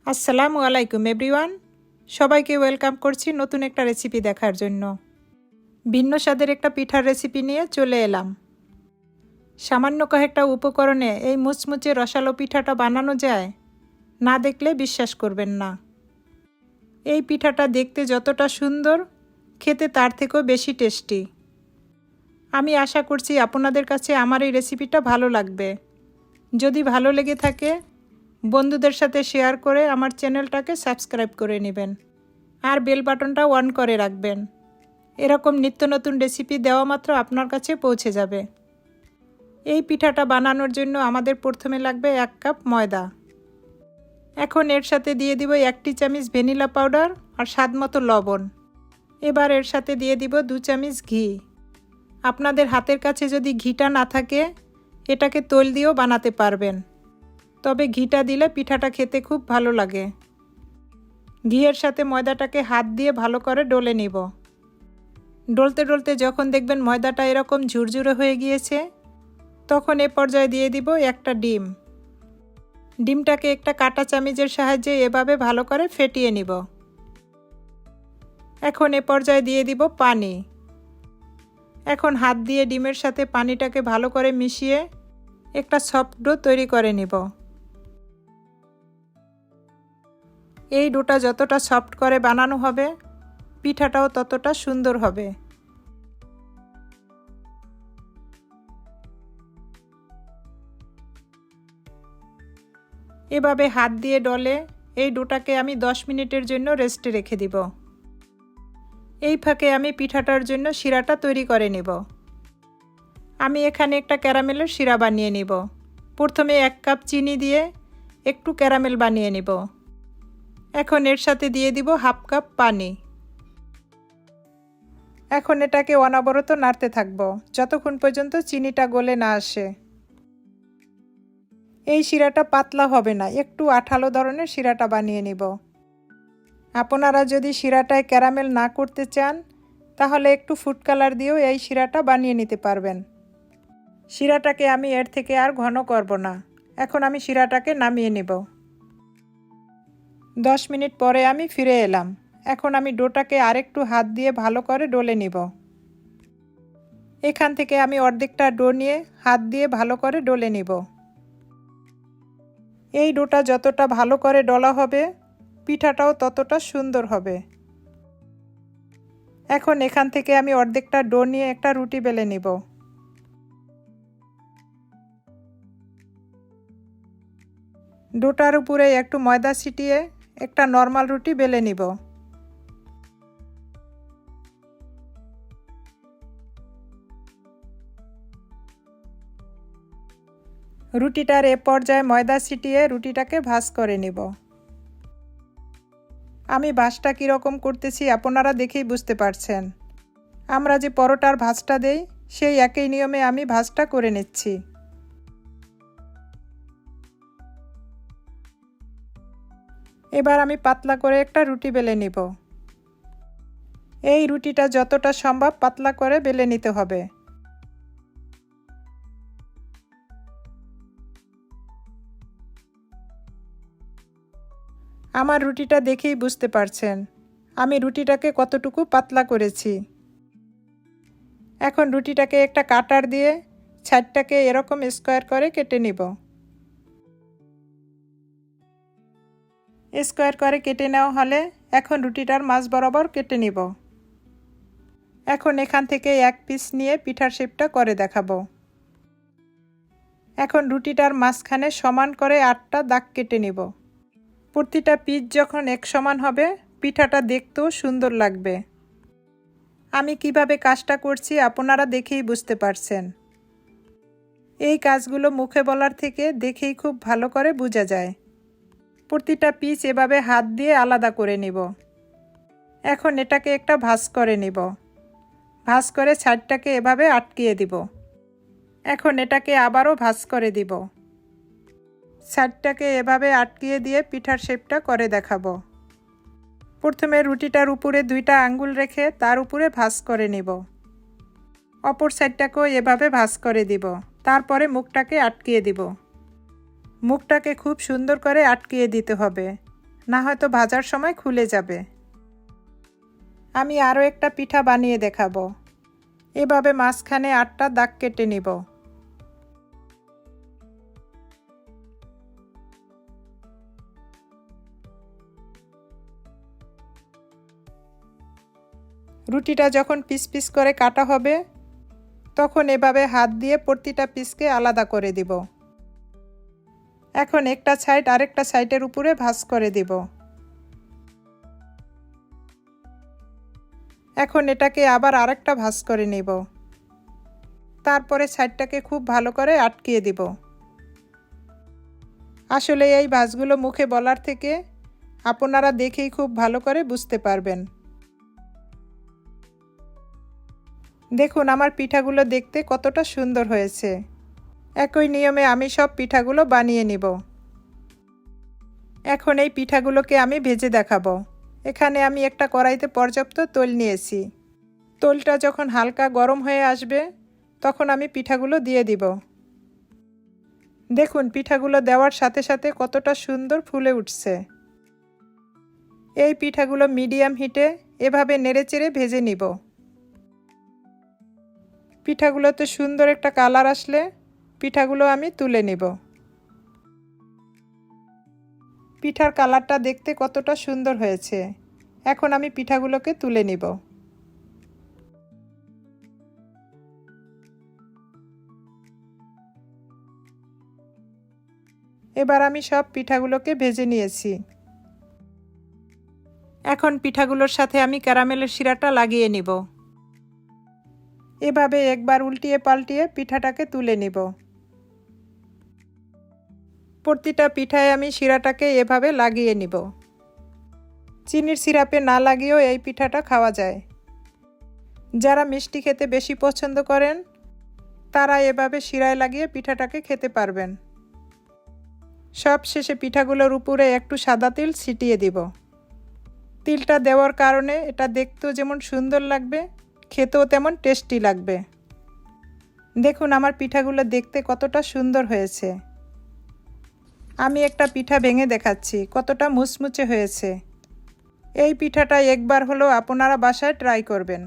আসসালামু আলাইকুম এভরিওয়ান, সবাইকে ওয়েলকাম করছি নতুন একটা রেসিপি দেখার জন্য। ভিন্ন স্বাদের একটা পিঠার রেসিপি নিয়ে চলে এলাম। সামান্য কয়েকটা উপকরণে এই মুচমুচে রসালো পিঠাটা বানানো যায়, না দেখলে বিশ্বাস করবেন না। এই পিঠাটা দেখতে যতটা সুন্দর, খেতে তার থেকেও বেশি টেস্টি। আমি আশা করছি আপনাদের কাছে আমার এই রেসিপিটা ভালো লাগবে। যদি ভালো লেগে থাকে, বন্ধুদের সাথে শেয়ার করে আমার চ্যানেলটাকে সাবস্ক্রাইব করে নেবেন আর বেল বাটনটা অন করে রাখবেন। এরকম নিত্য নতুন রেসিপি দেওয়া মাত্র আপনার কাছে পৌঁছে যাবে। এই পিঠাটা বানানোর জন্য আমাদের প্রথমে লাগবে 1 কাপ ময়দা। এখন এর সাথে দিয়ে দিব 1 চামচ ভ্যানিলা পাউডার আর স্বাদমতো লবণ। এবার এর সাথে দিয়ে দিব 2 চামচ ঘি। আপনাদের হাতের কাছে যদি ঘিটা না থাকে, এটাকে তৈল দিয়েও বানাতে পারবেন, তবে ঘিটা দিলে পিঠাটা খেতে খুব ভালো লাগে। ঘিয়ের সাথে ময়দাটাকে হাত দিয়ে ভালো করে ডলে নিব। ডলতে ডলতে যখন দেখবেন ময়দাটা এরকম ঝুরঝুরে হয়ে গিয়েছে, তখন এ পর্যায়ে দিয়ে দিব একটা ডিম। ডিমটাকে একটা কাঁটা চামচের সাহায্যে এভাবে ভালো করে ফেটিয়ে নিব। এখন এ পর্যায়ে দিয়ে দিব পানি। এখন হাত দিয়ে ডিমের সাথে পানিটাকে ভালো করে মিশিয়ে একটা সফট ডো তৈরি করে নিব। এই ডোটা যতটা সফট করে বানানো হবে, পিঠাটাও ততটা সুন্দর হবে। এভাবে হাত দিয়ে ডলে এই ডোটাকে আমি 10 মিনিটের জন্য রেস্টে রেখে দিব। এই ফাঁকে আমি পিঠাটার জন্য শিরাটা তৈরি করে নেব। আমি এখানে একটা ক্যারামেলের শিরা বানিয়ে নিব। প্রথমে 1 কাপ চিনি দিয়ে একটু ক্যারামেল বানিয়ে নিব। এখন এর সাথে দিয়ে দিব 1/2 কাপ পানি। এখন এটাকে অনবরত নাড়তে থাকব যতক্ষণ পর্যন্ত চিনিটা গলে না আসে। এই শিরাটা পাতলা হবে না, একটু আঠালো ধরনের শিরাটা বানিয়ে নিব। আপনারা যদি শিরাটায় ক্যারামেল না করতে চান, তাহলে একটু ফুড কালার দিয়েও এই শিরাটা বানিয়ে নিতে পারবেন। শিরাটাকে আমি এর থেকে আর ঘন করব না। এখন আমি শিরাটাকে নামিয়ে নেব। 10 মিনিট পরে আমি ফিরে এলাম। এখন আমি ডোটাকে আরেকটু হাত দিয়ে ভালো করে ডলে নিব। এখান থেকে আমি অর্ধেকটা ডো নিয়ে হাত দিয়ে ভালো করে ডলে নিব। এই ডোটা যতটা ভালো করে ডলা হবে, পিঠাটাও ততটা সুন্দর হবে। এখন এখান থেকে আমি অর্ধেকটা ডো নিয়ে একটা রুটি বেলে নিব। ডোটার উপরে একটু ময়দা ছিটিয়ে একটা নরমাল রুটি বেলে নিব। রুটিটার এ পর্যায়ে ময়দা ছিটিয়ে রুটিটাকে ভাঁজ করে নিব। আমি ভাঁজটা কীরকম করতেছি আপনারা দেখেই বুঝতে পারছেন। আমরা যে পরোটার ভাঁজটা দেই, সেই একই নিয়মে আমি ভাঁজটা করে নিচ্ছি। এবার আমি পাতলা করে একটা রুটি বেলে নিব। এই রুটিটা যতটা সম্ভব পাতলা করে বেলে নিতে হবে। আমার রুটিটা দেখেই বুঝতে পারছেন আমি রুটিটাকে কতটুকু পাতলা করেছি। এখন রুটিটাকে একটা কাটার দিয়ে সাইডটাকে এরকম স্কোয়ার করে কেটে নিব। স্কোয়ার করে কেটে নেওয়া হলে এখন রুটিটার মাঝ বরাবর কেটে নিব। এখন এখান থেকে 1 পিস নিয়ে পিঠার শেপটা করে দেখাবো। এখন রুটিটার মাঝখানে সমান করে 8টা দাগ কেটে নিব। প্রতিটা পিস যখন এক সমান হবে, পিঠাটা দেখতেও সুন্দর লাগবে। আমি কিভাবে কাজটা করছি আপনারা দেখেই বুঝতে পারছেন। এই কাজগুলো মুখে বলার থেকে দেখেই খুব ভালো করে বোঝা যায়। প্রতিটা পিস এভাবে হাত দিয়ে আলাদা করে নিব। এখন এটাকে একটা ভাঁজ করে নিব। ভাঁজ করে সাইডটাকে এভাবে আটকিয়ে দিব। এখন এটাকে আবারও ভাঁজ করে দিব। সাইডটাকে এভাবে আটকিয়ে দিয়ে পিঠার শেপটা করে দেখাবো। প্রথমে রুটিটার উপরে 2টা আঙ্গুল রেখে তার উপরে ভাঁজ করে নিব। অপর সাইডটাকেও এভাবে ভাঁজ করে দিব। তারপরে মুখটাকে আটকিয়ে দিব। মুখটাকে খুব সুন্দর করে আটকিয়ে দিতে হবে, না হয়তো ভাজার সময় খুলে যাবে। আমি আরও একটা পিঠা বানিয়ে দেখাবো। এভাবে মাঝখানে 8টা দাগ কেটে নিব। রুটিটা যখন পিস পিস করে কাটা হবে তখন এভাবে হাত দিয়ে প্রতিটা পিসকে আলাদা করে দিব। এখন একটা সাইড আরেকটা সাইডের উপরে ভাঁজ করে দিব। এখন এটাকে আবার আরেকটা ভাঁজ করে নিব। তারপরে সাইডটাকে খুব ভালো করে আটকিয়ে দিব। আসলে এই ভাঁজগুলো মুখে বলার থেকে আপনারা দেখেই খুব ভালো করে বুঝতে পারবেন। দেখুন আমার পিঠাগুলো দেখতে কতটা সুন্দর হয়েছে। একই নিয়মে আমি সব পিঠাগুলো বানিয়ে নিব। এখন এই পিঠাগুলোকে আমি ভেজে দেখাবো। এখানে আমি একটা কড়াইতে পর্যাপ্ত তেল নিয়েছি। তেলটা যখন হালকা গরম হয়ে আসবে তখন আমি পিঠাগুলো দিয়ে দিব। দেখুন পিঠাগুলো দেওয়ার সাথে সাথে কতটা সুন্দর ফুলে উঠছে। এই পিঠাগুলো মিডিয়াম হিটে এভাবে নেড়েচেড়ে ভেজে নিব। পিঠাগুলোতে সুন্দর একটা কালার আসলে পিঠাগুলো আমি তুলে নিব। পিঠার কালারটা দেখতে কতটা সুন্দর হয়েছে। এখন আমি পিঠাগুলোকে তুলে নিব। এবার আমি সব পিঠাগুলোকে ভেজে নিয়েছি। এখন পিঠাগুলোর সাথে আমি ক্যারামেলের শিরাটা লাগিয়ে নিব। এভাবে একবার উল্টিয়ে পাল্টিয়ে পিঠাটাকে তুলে নিব। প্রতিটা পিঠায় আমি শিরাটাকে এভাবে লাগিয়ে নিব। চিনির সিরাপে না লাগিয়েও এই পিঠাটা খাওয়া যায়। যারা মিষ্টি খেতে বেশি পছন্দ করেন তারা এভাবে শিরায় লাগিয়ে পিঠাটাকে খেতে পারবেন। সব শেষে পিঠাগুলোর উপরে একটু সাদা তিল ছিটিয়ে দিব। তিলটা দেওয়ার কারণে এটা দেখতেও যেমন সুন্দর লাগবে, খেতেও তেমন টেস্টি লাগবে। দেখুন আমার পিঠাগুলো দেখতে কতটা সুন্দর হয়েছে। আমি একটা পিঠা ভেঙে দেখাচ্ছি কতটা মুচমুচে হয়েছে। এই পিঠাটা একবার হলেও আপনারা বাসায় ট্রাই করবেন।